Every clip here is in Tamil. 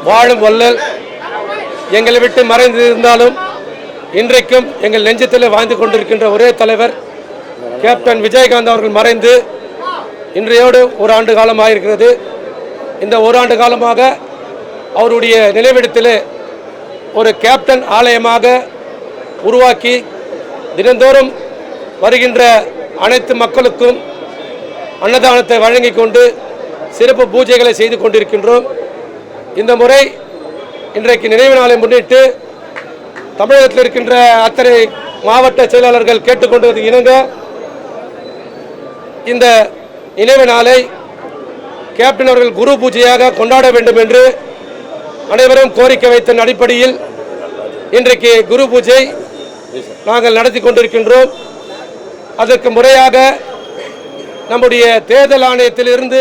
வாழும் வள்ளல் எங்களை விட்டு மறைந்து இருந்தாலும் இன்றைக்கும் எங்கள் நெஞ்சத்தில் வாழ்ந்து கொண்டிருக்கின்ற ஒரே தலைவர் கேப்டன் விஜயகாந்த் அவர்கள் மறைந்து இன்றையோடு ஒரு ஆண்டு காலமாக இருக்கிறது. இந்த ஒரு ஆண்டு காலமாக அவருடைய நினைவிடத்தில் ஒரு கேப்டன் ஆலயமாக உருவாக்கி தினந்தோறும் வருகின்ற அனைத்து மக்களுக்கும் அன்னதானத்தை வழங்கி கொண்டு சிறப்பு பூஜைகளை செய்து கொண்டிருக்கின்றோம். இந்த முறை இன்றைக்கு நினைவு நாளை முன்னிட்டு தமிழகத்தில் இருக்கின்ற அத்தனை மாவட்ட செயலாளர்கள் கேட்டுக்கொண்டது இணங்க இந்த நினைவு நாளை கேப்டன் அவர்கள் குரு பூஜையாக கொண்டாட வேண்டும் என்று அனைவரும் கோரிக்கை வைத்த அடிப்படையில் இன்றைக்கு குரு பூஜை நாங்கள் நடத்தி கொண்டிருக்கின்றோம். அதற்கு முறையாக நம்முடைய தேர்தல் ஆணையத்திலிருந்து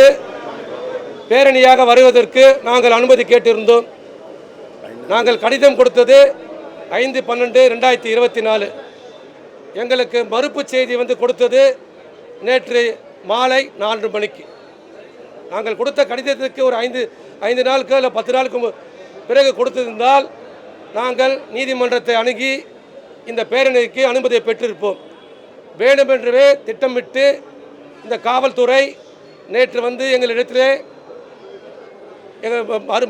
பேரணியாக வருவதற்கு நாங்கள் அனுமதி கேட்டிருந்தோம். நாங்கள் கடிதம் கொடுத்தது 5/12/2024. எங்களுக்கு மறுப்பு செய்தி கொடுத்தது நேற்று மாலை 4 மணிக்கு. நாங்கள் கொடுத்த கடிதத்துக்கு ஒரு 5 நாளுக்கு இல்லை 10 நாளுக்கு பிறகு கொடுத்திருந்தால் நாங்கள் நீதிமன்றத்தை அணுகி இந்த பேரணிக்கு அனுமதியை பெற்றிருப்போம். வேண்டுமென்றவே திட்டமிட்டு இந்த காவல்துறை நேற்று எங்களிடத்திலே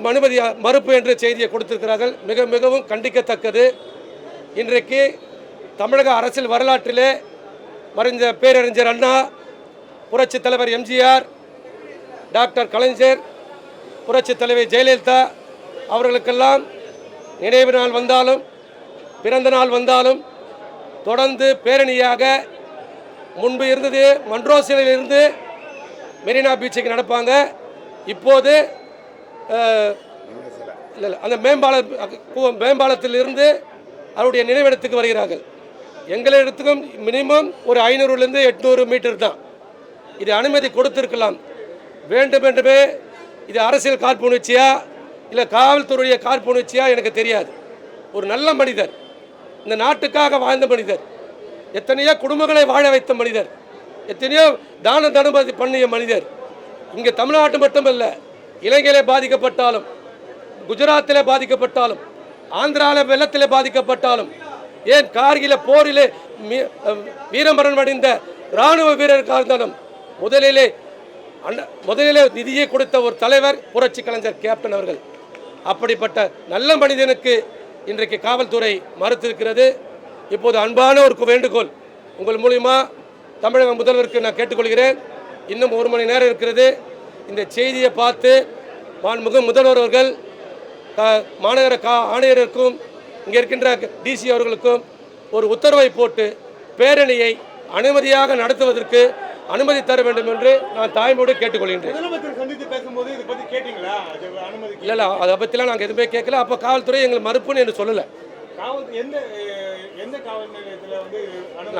அனுமதி மறுப்பு என்ற செய்தியை கொடுத்திருக்கிறார்கள். மிகவும் கண்டிக்கத்தக்கது. இன்றைக்கு தமிழக அரசியல் வரலாற்றிலே மறைந்த பேரறிஞர் அண்ணா, புரட்சி தலைவர் எம்ஜிஆர், டாக்டர் கலைஞர், புரட்சி தலைவர் ஜெயலலிதா அவர்களுக்கெல்லாம் நினைவு நாள் வந்தாலும் பிறந்த நாள் வந்தாலும் தொடர்ந்து பேரணியாக முன்பு இருந்தது மன்ரோசிலில் இருந்து மெரினா பீச்சுக்கு நடப்பாங்க. இப்போது இல்லை அந்த மேம்பாலத்தில் இருந்து அவருடைய நினைவிடத்துக்கு வருகிறார்கள். எங்களிடத்துக்கும் மினிமம் ஒரு 500லேருந்து 800 மீட்டர் தான். இது அனுமதி கொடுத்திருக்கலாம். வேண்டுமென்றவே இது அரசியல் காழ்ப்புணர்ச்சியா இல்லை காவல்துறைய காழ்ப்புணர்ச்சியா எனக்கு தெரியாது. ஒரு நல்ல மனிதர், இந்த நாட்டுக்காக வாழ்ந்த மனிதர், எத்தனையோ குடும்பங்களை வாழ வைத்த மனிதர், எத்தனையோ தான தனுமதி பண்ணிய மனிதர். இங்கே தமிழ்நாட்டு மட்டுமல்ல, இலங்கையிலே பாதிக்கப்பட்டாலும், குஜராத்திலே பாதிக்கப்பட்டாலும், ஆந்திராவில் வெள்ளத்திலே பாதிக்கப்பட்டாலும், ஏன் கார்கில போரிலே வீரமரணம் அடைந்த இராணுவ வீரருக்காக இருந்தாலும் முதலிலே நிதியை கொடுத்த ஒரு தலைவர் புரட்சி கலைஞர் கேப்டன் அவர்கள். அப்படிப்பட்ட நல்ல மனிதனுக்கு இன்றைக்கு காவல்துறை மறுத்திருக்கிறது. இப்போது அன்பான ஒரு வேண்டுகோள் உங்கள் மூலிமா தமிழக முதல்வருக்கு நான் கேட்டுக்கொள்கிறேன். இன்னும் 1 மணி நேரம் இருக்கிறது. இந்த செய்தியை பார்த்து மாண்புமிகு முதல்வர் அவர்கள் மாநகர ஆணையருக்கும் இங்கே இருக்கின்ற டிசி அவர்களுக்கும் ஒரு உத்தரவை போட்டு பேரணியை அனுமதியாக நடத்துவதற்கு அனுமதி தர வேண்டும் என்று நான் தாய்மொழி கேட்டுக்கொள்கின்றேன். இல்லை அதை பற்றிலாம் நாங்கள் எதுவுமே கேட்கல. அப்போ காவல்துறை எங்களுக்கு மறுப்புன்னு என்று சொல்லலை.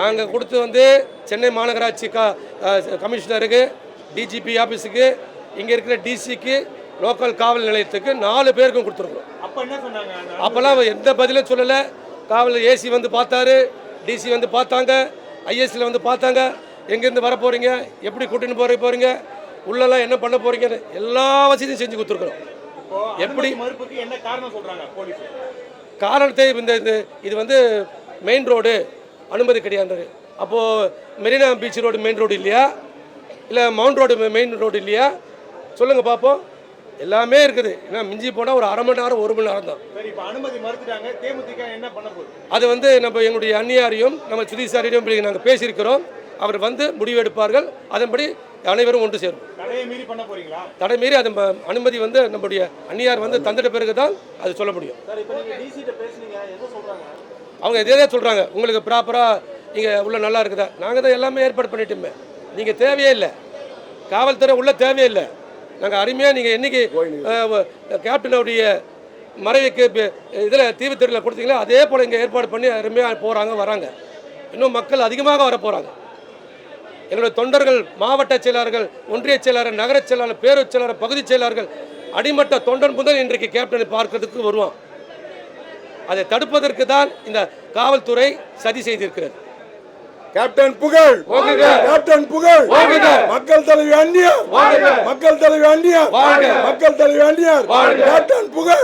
நாங்கள் கொடுத்து சென்னை மாநகராட்சி கமிஷனருக்கு, டிஜிபி ஆஃபீஸுக்கு, இங்கே இருக்கிற டிசிக்கு, லோக்கல் காவல் நிலையத்துக்கு 4 பேருக்கும் கொடுத்துருக்கோம். அப்போல்லாம் எந்த பதிலும் சொல்லலை. காவல் ஏசி பார்த்தாரு, டிசி பார்த்தாங்க, ஐஎஸ்சியில் பார்த்தாங்க. எங்கேருந்து வர போகிறீங்க, எப்படி கூட்டின்னு போகிறீங்க, உள்ளெல்லாம் என்ன பண்ண போகிறீங்க, எல்லா வசதியும் செஞ்சு கொடுத்துருக்குறோம். எப்படி என்ன காரணம் சொல்கிறாங்க போலீஸ்? காரணத்தை இது மெயின் ரோடு அனுமதி கிடையாது. அப்போது Marina beach road main road இல்லையா, இல்லை மவுண்ட் ரோடு மெயின் ரோடு இல்லையா? சொல்லுங்கள் பார்ப்போம். எல்லாமே இருக்குது. ஏன்னா மிஞ்சி போனால் ஒரு 1/2 மணி நேரம் 1 மணி நேரம் தான். அனுமதி மறுத்துட்டாங்க. தேமுதிக என்ன பண்ண போகுது? அது நம்ம எங்களுடைய அந்நியாரையும் நம்ம சுதீசாரியும் நாங்கள் பேசியிருக்கிறோம். அவர் முடிவெடுப்பார்கள். அதன்படி அனைவரும் ஒன்று சேரும். தடையை மீறி பண்ண போறீங்களா? தடை மீறி அது அனுமதி நம்முடைய அந்நியார் தந்துட்ட பிறகு தான் அது சொல்ல முடியும். அவங்க எதே சொல்கிறாங்க, உங்களுக்கு ப்ராப்பராக இங்கே உள்ள நல்லா இருக்குதா? நாங்கள் தான் எல்லாமே ஏற்பாடு பண்ணிட்டோமே. நீங்கள் தேவையே இல்லை, காவல்துறை உள்ள தேவையே இல்லை. நாங்கள் அருமையாக நீங்கள் என்றைக்கு கேப்டனுடைய மறைவுக்கு இதில் தீவுத்திரையில் கொடுத்தீங்களோ அதே போல் இங்கே ஏற்பாடு பண்ணி அருமையாக போகிறாங்க, வராங்க. இன்னும் மக்கள் அதிகமாக வர போகிறாங்க. எங்களுடைய தொண்டர்கள், மாவட்ட செயலாளர்கள், ஒன்றிய செயலாளர், நகர செயலாளர், பேரூர் செயலாளர், பகுதி செயலாளர்கள், அடிமட்ட தொண்டன் முதல் இன்றைக்கு கேப்டனை பார்க்கறதுக்கு வருவான். அதை தடுப்பதற்கு தான் இந்த காவல்துறை சதி செய்திருக்கிறது. கேப்டன் புகழ் கேப்டன் புகழ் மக்கள் தலைவி அந்நியார் மக்கள் தலைவி அந்நியார் மக்கள் தலைவி அந்நியார் கேப்டன் புகழ்